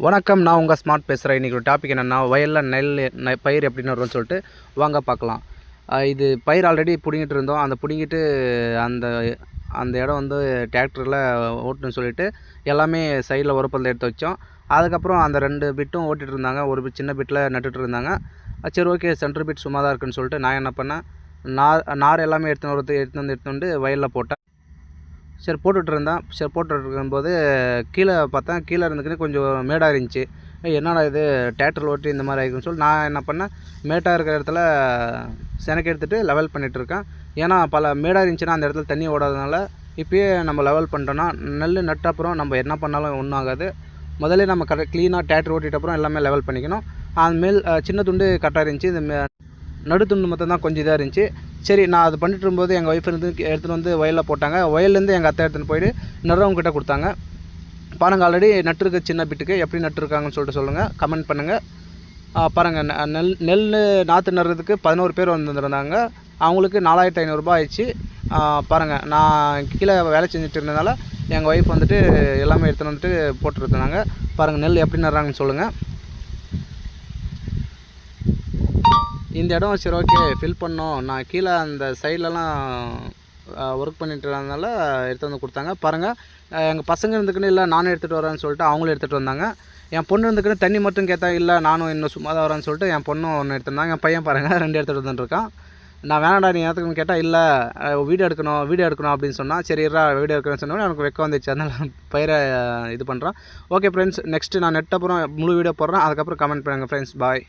வணக்கம், நான் உங்கள் ஸ்மார்ட் பேசுகிறேன். இன்றைக்கி ஒரு டாபிக் என்னென்னா, வயலில் பயிர் எப்படின்னு வரும்னு சொல்லிட்டு வாங்க பார்க்கலாம். இது பயிர் ஆல்ரெடி பிடுங்கிட்டு இருந்தோம். அந்த பிடுங்கிட்டு அந்த அந்த இடம் வந்து டிராக்டரில் ஓட்டணும்னு சொல்லிட்டு எல்லாமே சைடில் உரப்பல்ல எடுத்து வச்சோம். அதுக்கப்புறம் அந்த 2 பிட்டும் ஓட்டிகிட்டு இருந்தாங்க. ஒரு சின்ன பிட்டில் நட்டுட்டு இருந்தாங்க. சரி, ஓகே, சென்டர் பிட் சும்மா தான் இருக்குன்னு சொல்லிட்டு நான் என்ன பண்ணேன், நார் எல்லாமே எடுத்துன்னு வந்து வயலில் போட்டேன். சரி, போட்டுட்ருக்கும்போது கீழே பார்த்தேன், கீழே இருந்துக்கின்னு கொஞ்சம் மேடாக இருந்துச்சு. என்னடா இது, டிராக்டர் ஓட்டி இந்த மாதிரி ஆகிருக்குன்னு சொல்லி நான் என்ன பண்ணேன், மேட்டாக இருக்கிற இடத்துல செனக்கு எடுத்துகிட்டு லெவல் பண்ணிகிட்ருக்கேன். ஏன்னா பல மேடாக இருந்துச்சுன்னா அந்த இடத்துல தண்ணி ஓடாதனால இப்போயே நம்ம லெவல் பண்ணிட்டோன்னா நெல் நட்ட அப்புறம் நம்ம என்ன பண்ணாலும் ஒன்றும் ஆகாது. முதல்ல நம்ம க்ளீனாக டிராக்டர் ஓட்டிட்ட அப்புறம் எல்லாமே லெவல் பண்ணிக்கணும். அந்த சின்ன துண்டு கரெக்டாக இருந்துச்சு. இந்த நடுத்துண்டு மட்டும் தான் கொஞ்சம் இதாக இருந்துச்சு. சரி, நான் அது பண்ணிட்டு இருக்கும்போது எங்கள் ஒய்ஃப் எடுத்துகிட்டு வந்து வயலில் போட்டாங்க. வயல்லேருந்து எங்கள் அத்தை எடுத்துகிட்டு போயிட்டு நடுறவங்ககிட்ட கொடுத்தாங்க. பாருங்கள், ஆல்ரெடி நட்டுருக்க சின்ன பிட்டுக்கு எப்படி நட்டுருக்காங்கன்னு சொல்லிட்டு சொல்லுங்கள், கமெண்ட் பண்ணுங்கள். பாருங்கள், நெல் நாற்று நடுறதுக்கு 11 பேர் வந்துருந்தாங்க. அவங்களுக்கு 4500 ரூபாய் ஆயிடுச்சு. பாருங்கள், நான் கீழே வேலை செஞ்சுட்டு இருந்ததுனால எங்கள் ஒய்ஃப் வந்துட்டு எல்லாமே எடுத்துகிட்டு வந்துட்டு போட்டுருந்தாங்க. பாருங்கள், நெல் எப்படி நடுறாங்கன்னு சொல்லுங்கள். இந்த இடம் சரி, ஓகே, ஃபில் பண்ணோம். நான் கீழே அந்த சைட்லலாம் ஒர்க் பண்ணிட்டு இருந்ததுனால எடுத்து வந்து கொடுத்தாங்க. பாருங்கள், எங்கள் பசங்க இருந்துக்குன்னு இல்லை நானும் எடுத்துகிட்டு வரேன்னு சொல்லிட்டு அவங்களும் எடுத்துகிட்டு வந்தாங்க. என் பொண்ணு இருந்துக்குன்னு தண்ணி மட்டும் கேட்டா, இல்லை நானும் இன்னும் சும்மா தான் வரேன்னு சொல்லிட்டு என் பொண்ணும் ஒன்று எடுத்துருந்தாங்க. என் பையன் பாருங்கள் 2 எடுத்துகிட்டு வந்துட்டுருக்கான். நான் வேணாடா நீ எடுத்துக்கணும்னு கேட்டால், இல்லை வீடியோ எடுக்கணும் அப்படின்னு சொன்னால், சரி வீடியோ எடுக்கிறேன்னு சொன்னோன்னே எனக்கு வெக்கம் வந்துச்சு. அதனால் பயிரை இது பண்ணுறான். ஓகே ஃப்ரெண்ட்ஸ், நெக்ஸ்ட்டு நான் நெட் அப்புறம் முழு வீடியோ போடுறேன். அதுக்கப்புறம் கமெண்ட் பண்ணுங்கள் ஃப்ரெண்ட்ஸ். பாய்.